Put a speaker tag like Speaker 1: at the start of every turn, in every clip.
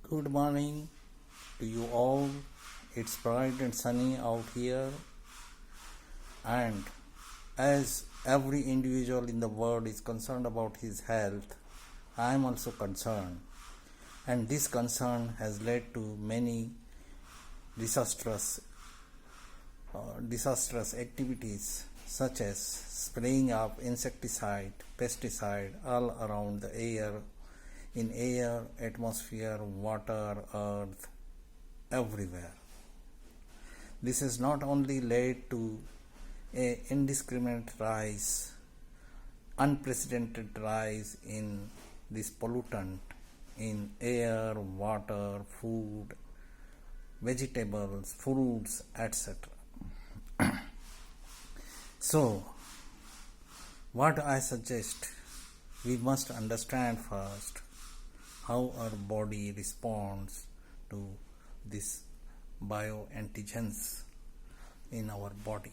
Speaker 1: Good morning to you all. It's bright and sunny out here, and as every individual in the world is concerned about his health, I am also concerned. And this concern has led to many disastrous activities such as spraying of insecticide, pesticide all around the air, in air, atmosphere, water, earth, everywhere. This has not only led to a indiscriminate rise, unprecedented rise in this pollutant in air, water, food, vegetables, fruits, etc. So, what I suggest, we must understand first how our body responds to this bioantigens in our body.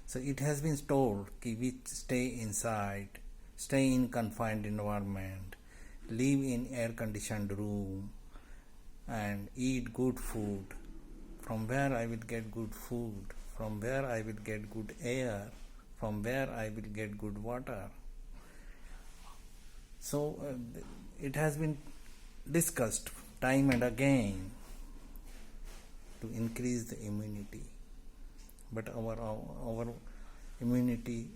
Speaker 1: So it has been told that we stay inside, stay in confined environment, live in air conditioned room and eat good food. From where I will get good food, from where I will get good air, from where I will get good water. So it has been discussed time and again to increase the immunity. But our immunity,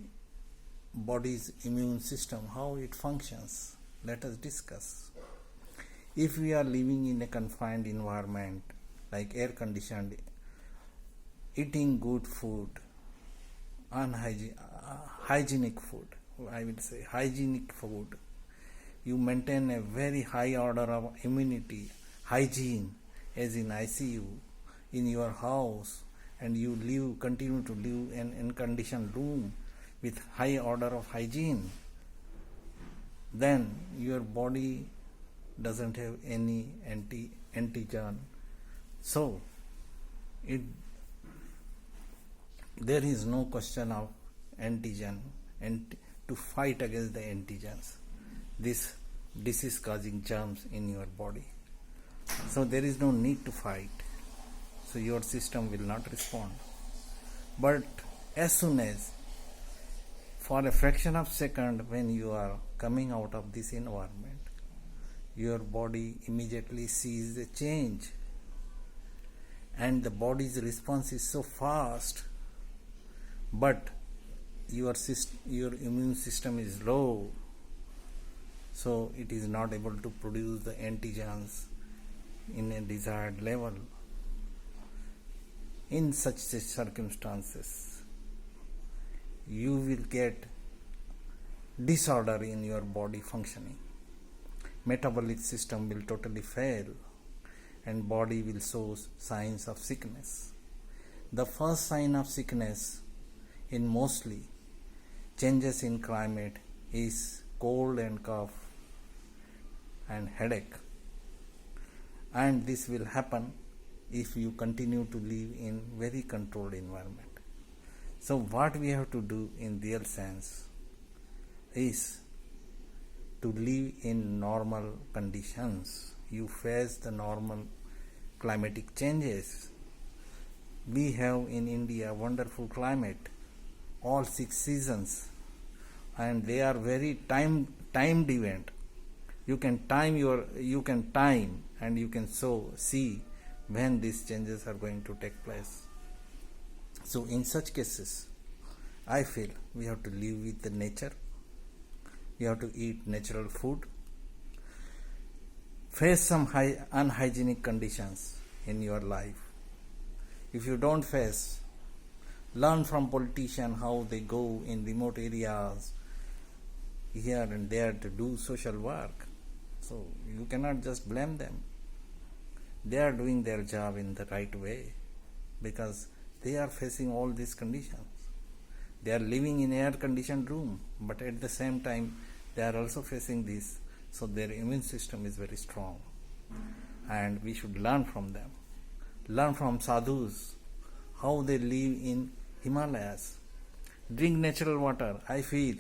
Speaker 1: body's immune system, how it functions, let us discuss. If we are living in a confined environment like air conditioned, eating good food, hygienic food, I will say hygienic food, you maintain a very high order of immunity, hygiene, as in ICU, in your house, and you continue to live in air-conditioned room with high order of hygiene, then your body doesn't have any antigen. So, there is no question of antigen and to fight against the antigens, this disease causing germs in your body. So there is no need to fight. So your system will not respond. But as soon as, for a fraction of a second, when you are coming out of this environment, your body immediately sees the change, and the body's response is so fast, but your immune system is low, so it is not able to produce the antigens in a desired level. In such circumstances, you will get disorder in your body functioning. Metabolic system will totally fail and body will show signs of sickness. The first sign of sickness in mostly changes in climate is cold and cough and headache, and this will happen if you continue to live in very controlled environment. So what we have to do in real sense is to live in normal conditions. You face the normal climatic changes. We have in India wonderful climate, all 6 seasons, and they are very timed event. You can time and you can see when these changes are going to take place. So in such cases, I feel we have to live with the nature. We have to eat natural food. Face some unhygienic conditions in your life. If you don't face, learn from politicians how they go in remote areas here and there to do social work. So you cannot just blame them. They are doing their job in the right way because they are facing all these conditions. They are living in air conditioned room, but at the same time they are also facing this, so their immune system is very strong, and we should learn from them. Learn from sadhus how they live in Himalayas. Drink natural water. I feel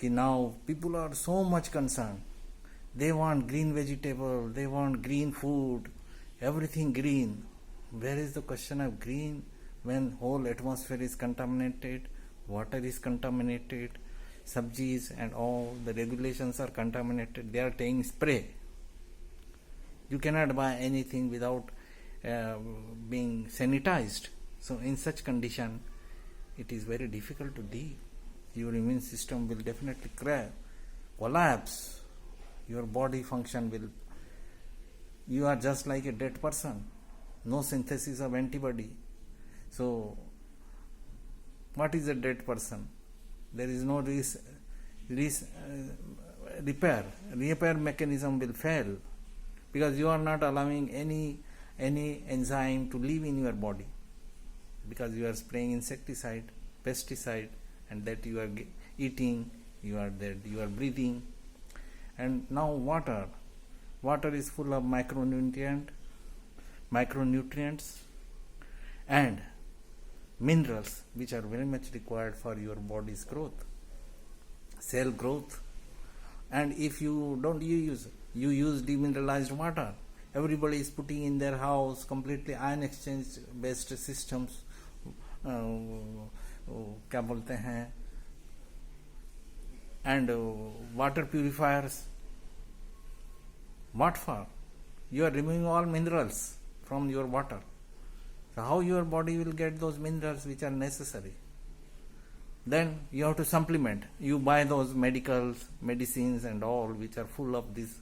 Speaker 1: now people are so much concerned They want green vegetable, they want green food, everything green. Where is the question of green when whole atmosphere is contaminated, water is contaminated, subsidies and all the regulations are contaminated? They are taking spray. You cannot buy anything without being sanitized. So in such condition, it is very difficult to deal. Your immune system will definitely collapse. Your body function will. You are just like a dead person. No synthesis of antibody. So, what is a dead person? There is no repair. Repair mechanism will fail because you are not allowing any enzyme to live in your body, because you are spraying insecticide, pesticide, and that you are eating, you are dead, you are breathing. And now water is full of micronutrients and minerals, which are very much required for your body's growth, cell growth. And if you don't use demineralized water, everybody is putting in their house completely ion exchange based systems, क्या बोलते हैं, and water purifiers. What for? You are removing all minerals from your water. So how your body will get those minerals which are necessary? Then you have to supplement. You buy those medicines and all which are full of these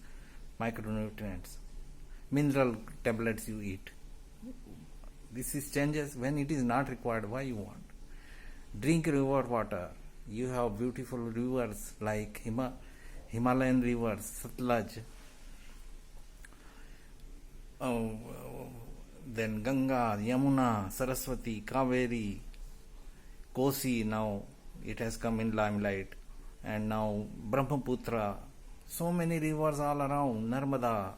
Speaker 1: micronutrients. Mineral tablets you eat. This is changes when it is not required. Why you want? Drink river water. You have beautiful rivers like Himalayan rivers, Satluj, then Ganga, Yamuna, Saraswati, Kaveri, Kosi. Now it has come in limelight, and now Brahmaputra. So many rivers all around. Narmada,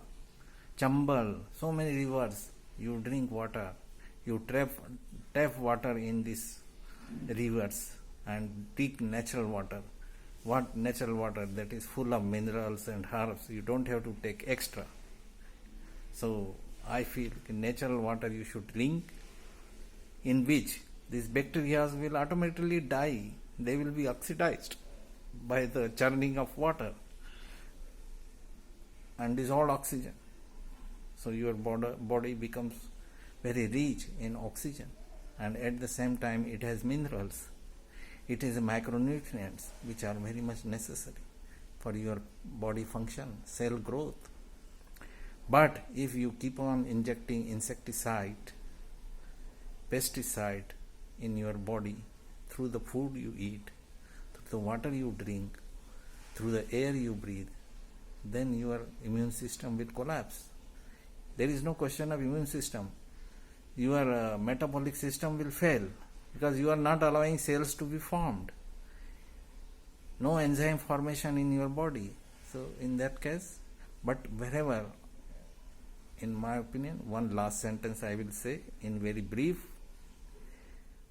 Speaker 1: Chambal, so many rivers. You drink water. You tap water in these rivers and take natural water. What natural water? That is full of minerals and herbs. You don't have to take extra. So I feel natural water you should drink, in which these bacteria will automatically die. They will be oxidized by the churning of water and dissolved oxygen. So your body becomes very rich in oxygen, and at the same time it has minerals. It is micronutrients which are very much necessary for your body function, cell growth. But if you keep on injecting insecticide, pesticide in your body through the food you eat, through the water you drink, through the air you breathe, then your immune system will collapse. There is no question of immune system. Your metabolic system will fail because you are not allowing cells to be formed. No enzyme formation in your body. So in that case, but wherever, in my opinion, one last sentence I will say in very brief,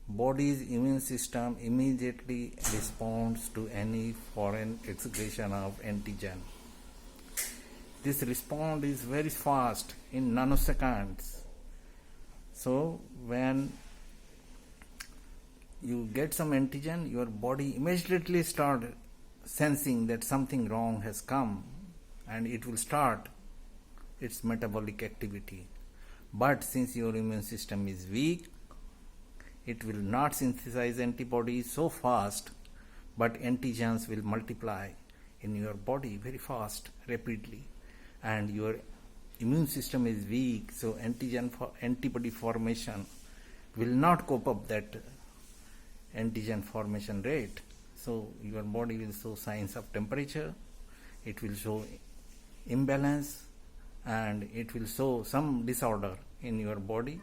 Speaker 1: body's immune system immediately responds to any foreign excretion of antigen. This response is very fast, in nanoseconds. So when you get some antigen, your body immediately start sensing that something wrong has come, and it will start its metabolic activity. But since your immune system is weak, it will not synthesize antibodies so fast, but antigens will multiply in your body very fast, rapidly. And your immune system is weak, so antibody formation will not cope up that antigen formation rate. So your body will show signs of temperature, it will show imbalance, and it will show some disorder in your body.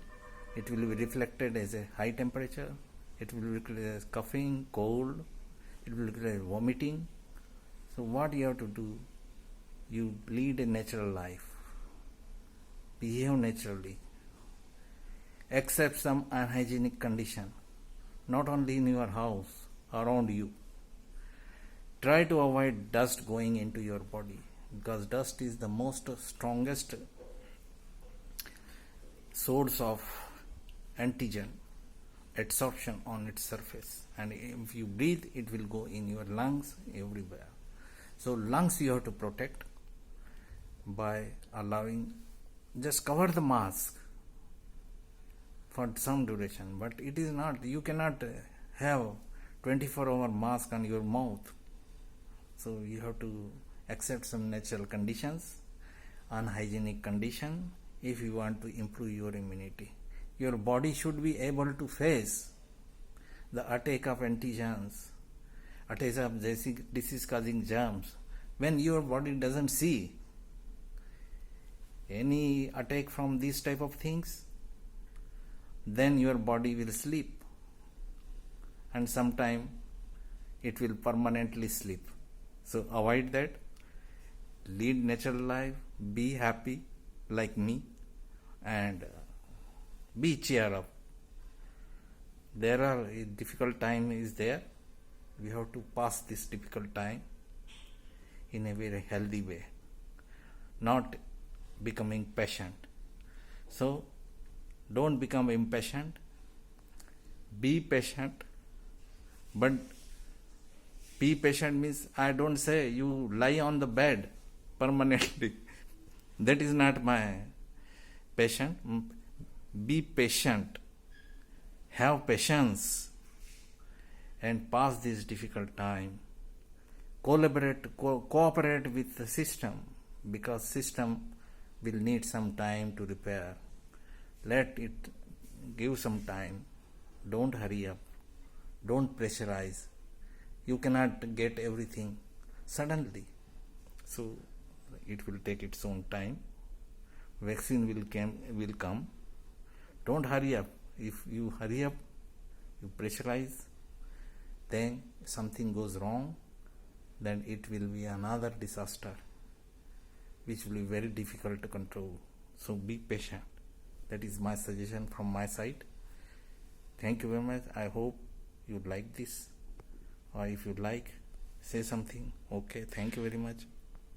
Speaker 1: It will be reflected as a high temperature, it will be reflected as coughing, cold, it will be reflected as vomiting. So what you have to do? You lead a natural life, behave naturally, accept some unhygienic condition, not only in your house, around you. Try to avoid dust going into your body. because dust is the most strongest source of antigen absorption on its surface, and if you breathe it will go in your lungs everywhere. So lungs you have to protect by allowing, just cover the mask for some duration, but it is not, you cannot have 24-hour mask on your mouth. So you have to accept some natural conditions, unhygienic condition, if you want to improve your immunity. Your body should be able to face the attack of antigens, attack of disease causing germs. When your body doesn't see any attack from these type of things, then your body will sleep, and sometime it will permanently sleep. So avoid that, lead natural life, be happy like me, and be cheer up. There are a difficult time is there, we have to pass this difficult time in a very healthy way, not becoming patient. So don't become impatient, be patient. But be patient means, I don't say you lie on the bed permanently. That is not my patient. Be patient, have patience, and pass this difficult time. Cooperate with the system, because system will need some time to repair. Let it give some time. Don't hurry up, don't pressurize. You cannot get everything suddenly, so it will take its own time. Vaccine will come. Don't hurry up. If you hurry up, you pressurize, then something goes wrong, then it will be another disaster which will be very difficult to control. So be patient. That is my suggestion from my side. Thank you very much. I hope you like this, or if you like, say something. Okay, thank you very much.